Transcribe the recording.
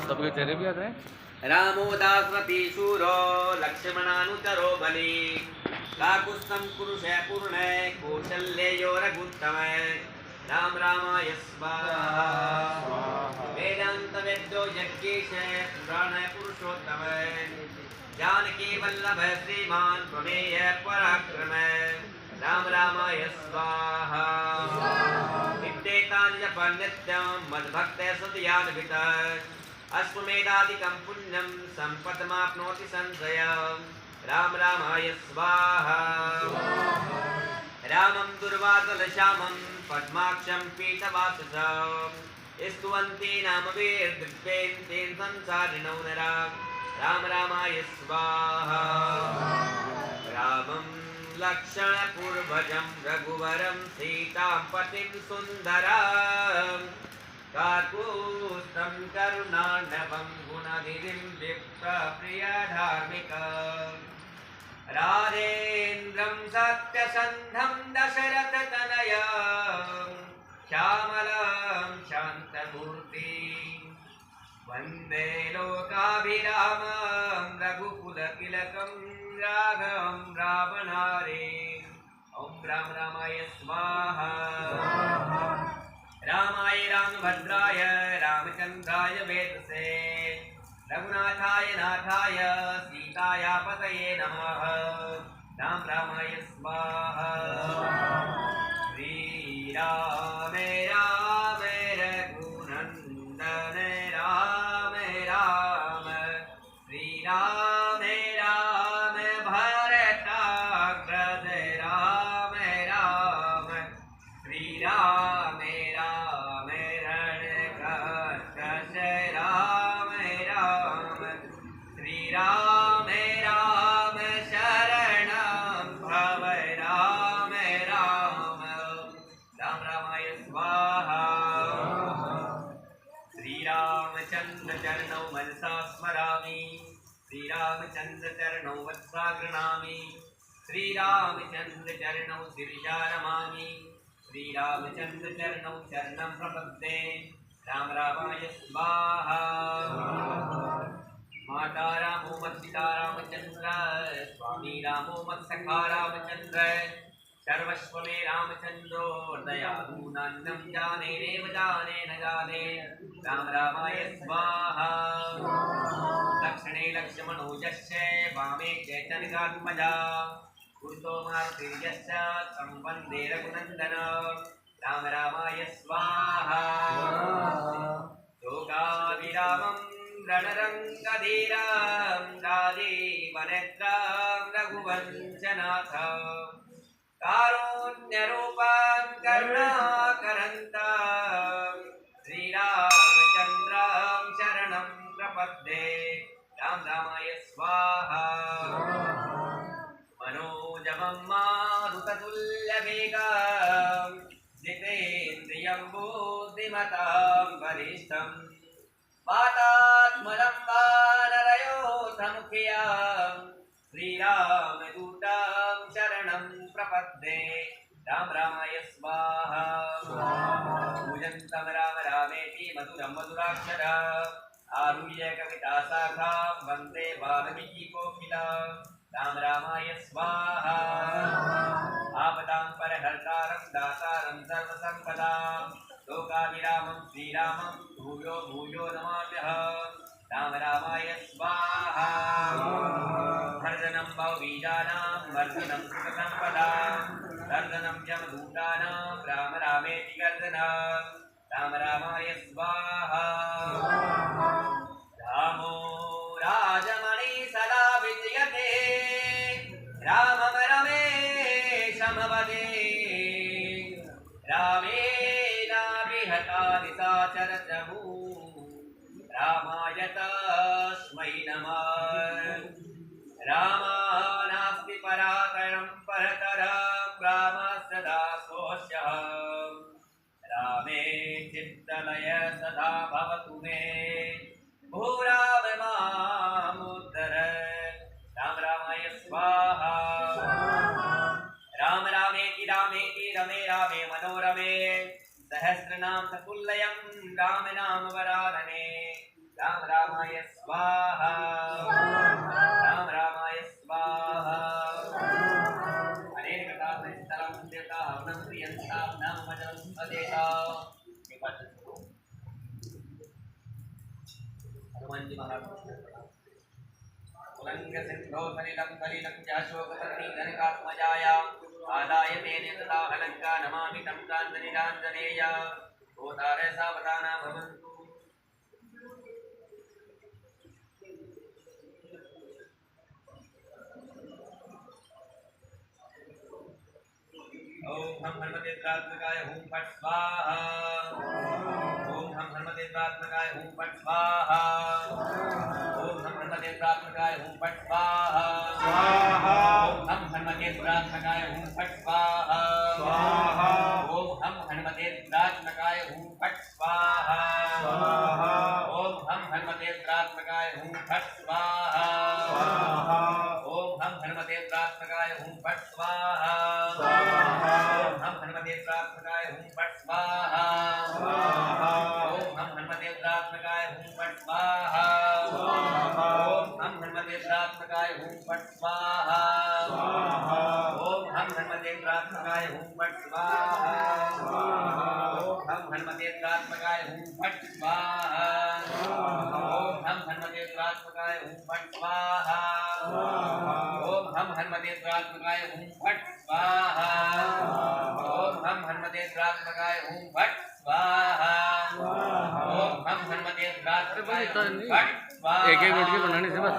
सबके चेहरे भी आते हैं। रामो दासवती शूरो लक्ष्मणानुचरो बलि काकुत्स्थं कुरुषे पूर्णे कौशल्ययो रघुत्तमे राम रामाय स्वाहा वेदांत वेद्यो यज्ञेश पुराण पुरुषोत्तम जानकी वल्लभ श्रीमान त्वमेय पराक्रम राम रामाय स्वाहा नित्येतानि जपन् नित्यं मद्भक्ते सदयान्वित अश्वमेधादिकं पुण्यं सम्पदमाप्नोति संशयं राम रामाय स्वाहा रामं दुर्वासलश्यामं पद्माक्षं पीतवाससं स्तुवन्ति नाम वीरदृग्भेन्तेन संसारिणो नरा राम रामाय स्वाहा रामं लक्ष्मणपूर्वजं रघुवरं सीतां पतिं सुन्दरं काकुत्स्थं करुणार्णवं गुणनिधिं विप्रप्रियधार्मिकम् राधेन्द्रं सत्यसन्धं दशरथतनयं श्यामलं शान्तमूर्तिं वन्दे लोकाभिरामं रघुकुलतिलकं राघवं रावणारें ॐ राम रामाय स्वाहा रामाय रामभद्राय रामचन्द्राय वेदसे रघुनाथाय नाथाय सीताया पतये नमः राम रामाय स्वाहा श्रीराम राम रघुनन्दन राम राम श्रीराम राम भरताग्रज राम राम श्रीराम राम रणकर्कश राम राम श्रीराम राम शरणं भव राम राम राम रामाय स्वाहा श्रीरामचन्द्र चरणौ मनसा स्मरामि श्रीरामचन्द्र चरणौ वत्सा गृह्णामि श्रीरामचन्द्र चरणौ शिरसा नमामि श्रीरामचन्द्र चरणौ शरणं प्रपद्ये राम रामाय स्वाहा माता रामो मत्पिता रामचन्द्र स्वामी रामो मत्सखा रामचन्द्र सर्वस्व मे रामचन्द्रो दयालूनान्नं जाने नेव जाने न जाने राम रामाय स्वाहा दक्षिणे लक्ष्मणो यस्य वामे चैतन्यात्मजा पूर्वो मारुतिर्यस्य तं वन्दे रघुनन्दन राम रामाय स्वाहा लोकाभिरामं रणरङ्गधीरं राजीवनेत्रं रघुवंशनाथं कारुण्यरूपं करुणाकरन्तं श्रीरामचन्द्रं शरणं प्रपद्ये राम रामाय स्वाहा मनोजवं मारुततुल्यवेगं जितेन्द्रियं बुद्धिमतां वरिष्ठं वातात्मनं वानरयोधमुख्यं श्रीरामदूतं शरणं प्रपद्ये राम रामाय स्वाहा पूजन्तं राम रामेति मधुरं मधुराक्षरम् आरुह्य कविताशाखां वन्दे वाल्मीकिकोकिलं राम रामाय स्वाहा आपदां परहर्तारं दातारं सर्वसम्पदां लोकाभिरामं श्रीरामं भूयो भूयो नमाम्यहम् राम रामाय स्वाहा भर्जनं भवबीजानां वर्धनं सुखसम्पदां गर्दनं यमदूतानां राम रामेति गर्दनं राम रामाय स्वाहा रामो राजमणि सदा विजयते रामं रमेशं वदे रामेणाभिहता निशाचरचमू रामाय तस्मै नमः रामा नास्ति परातरं परतरं रामस्य दासोऽस्यः रामे चित्तलय सदा भवतु मे भूराम मामुद्धर राम रामाय स्वाहा राम रामेति रामेति रमे रामे मनोरमे सहस्रनाम सकुल्लयं राम नाम वरानने राम राम रामाय स्वाहा राम रामाय स्वाहा अनेक कथा संतरम देवता हवनं प्रियंता नाम मजरं सदेता ये बात सुनो हनुमान जी महाराज उलंघ सिंधो सलिलं कलिलं जाशोकपत्नी धनकात्मजाया आदाय तेन तथा अलंका नमामि तं कान्तनिराञ्जनेय भूतारे सावधाना भवन्तु ओम हम हनुमते प्रात्मकाय हूं फट स्वाहा ओम हम हनुमते प्रात्मकाय हूं फट स्वाहा ओम हम हनुमते प्रात्मकाय हूं फट स्वाहा ओम हम हनुमते प्रात्मकाय हूं फट स्वाहा ओम हम हनुमते प्रात्मकाय हूं फट स्वाहा ओम हम हनुमते प्रात्मकाय हूं फट स्वाहा ओम हम हनुमते प्रात्मकाय हूं फट स्वाहा ओम हम हनुमते प्रात्मकाय हूं फट स्वाहा ओम हम हनुमते प्रात्मकाय हूं फट स्वाहा ओम हम हनुमते प्रात्मकाय हूं फट स्वाहा ओम हम हनुमते प्रात्मकाय हूं फट स्वाहा ओम हम हनुमते प्रात्मकाय हूं फट स्वाहा ओम हम हनुमते प्रात्मकाय हूं फट स्वाहा ओम हम हनुमते प्रात्मकाय हूं फट स्वाहा ओम हम हनुमते प्रात्मकाय हूं फट स्वाहा ओम हम हनुमते प्रात्मकाय हूं फट स्वाहा। एक एक मिनट के बनाने से बस।